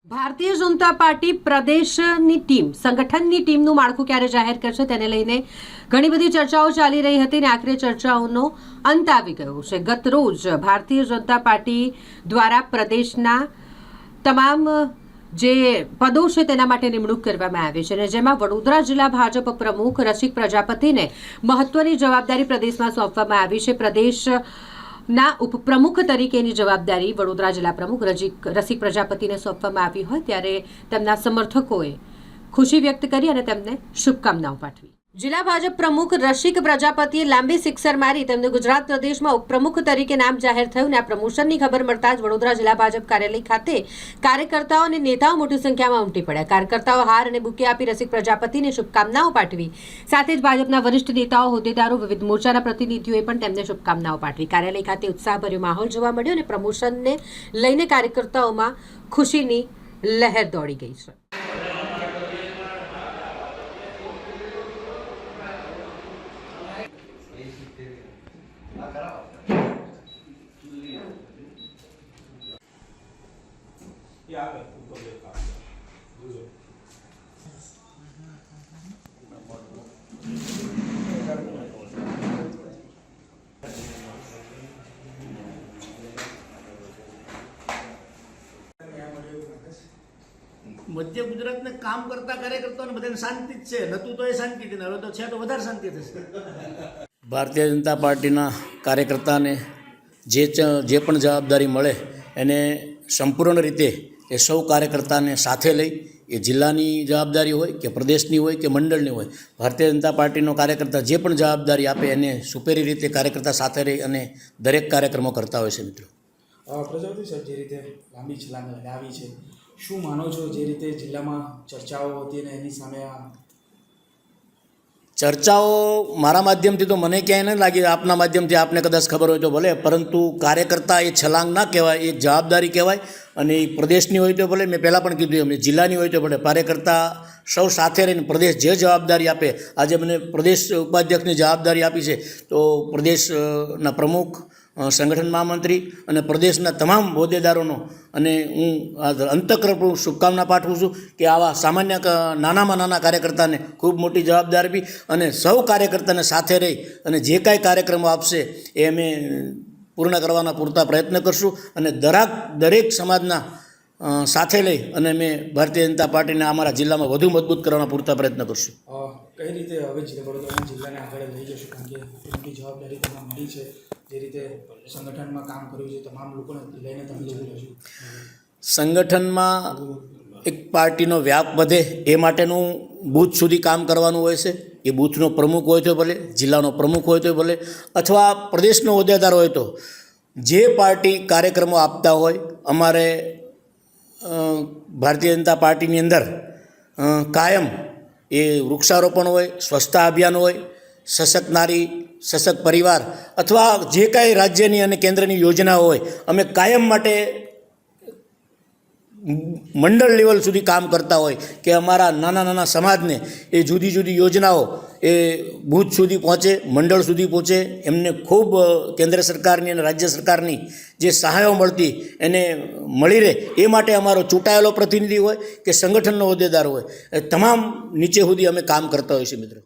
Bharatiya Janata party પ્રદેશની team સંગઠનની ટીમનું માળખું ક્યારે જાહેર કરશે તેને લઈને ઘણી બધી ચર્ચાઓ ચાલી રહી હતી અને આખરે ચર્ચાઓનો અંત આવી ગયો છે। ગત રોજ ભારતીય જનતા પાર્ટી દ્વારા પ્રદેશના તમામ જે પદો છે તેના માટે નિમણૂક કરવામાં આવી છે અને જેમાં વડોદરા જિલ્લા ભાજપ પ્રમુખ રસિક પ્રજાપતિને મહત્વની જવાબદારી પ્રદેશમાં સોંપવામાં આવી છે। પ્રદેશના ઉપપ્રમુખ તરીકેની જવાબદારી વડોદરા જિલ્લા પ્રમુખ રસિક પ્રજાપતિને સોંપવામાં આવી હોય ત્યારે તેમના સમર્થકોએ ખુશી વ્યક્ત કરી અને તેમને શુભકામનાઓ પાઠવી। જિલ્લા ભાજપ પ્રમુખ રસિક પ્રજાપતિએ લાંબી સિક્સર મારી તેમને ગુજરાત પ્રદેશમાં ઉપપ્રમુખ તરીકે નામ જાહેર થયું અને આ પ્રમોશનની ખબર મળતા જ વડોદરા જિલ્લા ભાજપ કાર્યાલય ખાતે કાર્યકર્તાઓ અને નેતાઓ મોટી સંખ્યામાં ઉમટી પડ્યા। કાર્યકર્તાઓ હાર અને બુકે આપી રસિક પ્રજાપતિને શુભકામનાઓ પાઠવી। સાથે જ ભાજપના વરિષ્ઠ નેતાઓ, હોદ્દેદારો, વિવિધ મોરચાના પ્રતિનિધિઓએ પણ તેમને શુભકામનાઓ પાઠવી। કાર્યાલય ખાતે ઉત્સાહભર્યો માહોલ જોવા મળ્યો અને પ્રમોશનને લઈને કાર્યકર્તાઓમાં ખુશીની લહેર દોડી ગઈ છે। મધ્ય ગુજરાતને કામ કરતા કાર્યકર્તાઓને બધાને શાંતિ જ છે, નતું તો એ શાંતિ હતી, હવે તો છે તો વધારે શાંતિ થશે। ભારતીય જનતા પાર્ટીના કાર્યકર્તાને જે પણ જવાબદારી મળે એને સંપૂર્ણ રીતે એ સૌ કાર્યકર્તાને સાથે લઈ એ જિલ્લાની જવાબદારી હોય કે પ્રદેશની હોય કે મંડળની હોય, ભારતીય જનતા પાર્ટીનો કાર્યકર્તા જે પણ જવાબદારી આપે એને સુપેરી રીતે કાર્યકર્તા સાથે રહી અને દરેક કાર્યક્રમો કરતા હોય છે। મિત્રો પ્રજાપતિ સાહેબ, જે રીતે લાંબી છલાંગ લગાવી છે, શું માનો છો જે રીતે જિલ્લામાં ચર્ચાઓ હતી અને એની સામે ચર્ચાઓ મારા માધ્યમથી તો મને ક્યાંય ન લાગી, આપના માધ્યમથી આપને કદાચ ખબર હોય તો ભલે, પરંતુ કાર્યકર્તા એ છલાંગ ના કહેવાય, એક જવાબદારી કહેવાય અને એ પ્રદેશની હોય તો ભલે, મેં પહેલાં પણ કીધું એમને જિલ્લાની હોય તો ભલે, કાર્યકર્તા સૌ સાથે રહીને પ્રદેશ જે જવાબદારી આપે, આજે મને પ્રદેશ ઉપાધ્યક્ષની જવાબદારી આપી છે તો પ્રદેશના પ્રમુખ, સંગઠન મહામંત્રી અને પ્રદેશના તમામ હોદ્દેદારોનો અને હું અંતઃકરણપૂર્વક શુભકામના પાઠવું છું કે આવા સામાન્ય નાનામાં નાના કાર્યકર્તાને ખૂબ મોટી જવાબદારી આપી અને સૌ કાર્યકર્તાને સાથે રહી અને જે કાંઈ કાર્યક્રમો આપશે એ અમે પૂર્ણ કરવાના પૂરતા પ્રયત્ન કરશું અને દરેક સમાજના સાથે લઈ અને અમે ભારતીય જનતા પાર્ટીને અમારા જિલ્લામાં વધુ મજબૂત કરવાના પૂરતા પ્રયત્ન કરશું। કઈ રીતે હવે વડોદરા જિલ્લાને આગળ લઈ જશું, કારણ કે મોટી જવાબદારી તમને મળી છે, જે રીતે સંગઠનમાં કામ કર્યું છે, તમામ લોકોને લઈને તમે જઈ રહેશો? સંગઠનમાં એક પાર્ટીનો વ્યાપ વધે એ માટેનું બૂથ સુધી કામ કરવાનું હોય છે। એ બૂથનો પ્રમુખ હોય તો ભલે, જિલ્લાનો પ્રમુખ હોય તો ભલે, અથવા પ્રદેશનો હોદ્દેદાર હોય તો જે પાર્ટી કાર્યક્રમો આપતા હોય, અમારે ભારતીય જનતા પાર્ટીની અંદર કાયમ એ વૃક્ષારોપણ હોય, સ્વચ્છતા અભિયાન હોય, સશક્ત નારી, સશક્ત પરિવાર અથવા જે કાંઈ રાજ્યની અને કેન્દ્રની યોજનાઓ હોય, અમે કાયમ માટે મંડળ લેવલ સુધી કામ કરતા હોય કે અમારા નાના નાના સમાજને એ જુદી જુદી યોજનાઓ એ બૂથ સુધી પહોંચે, મંડળ સુધી પહોંચે, એમને ખૂબ કેન્દ્ર સરકારની અને રાજ્ય સરકારની જે સહાયો મળતી એને મળી રહે એ માટે અમારો ચૂંટાયેલો પ્રતિનિધિ હોય કે સંગઠનનો હોદ્દેદાર હોય, તમામ નીચે સુધી અમે કામ કરતા હોઈએ છીએ। મિત્રો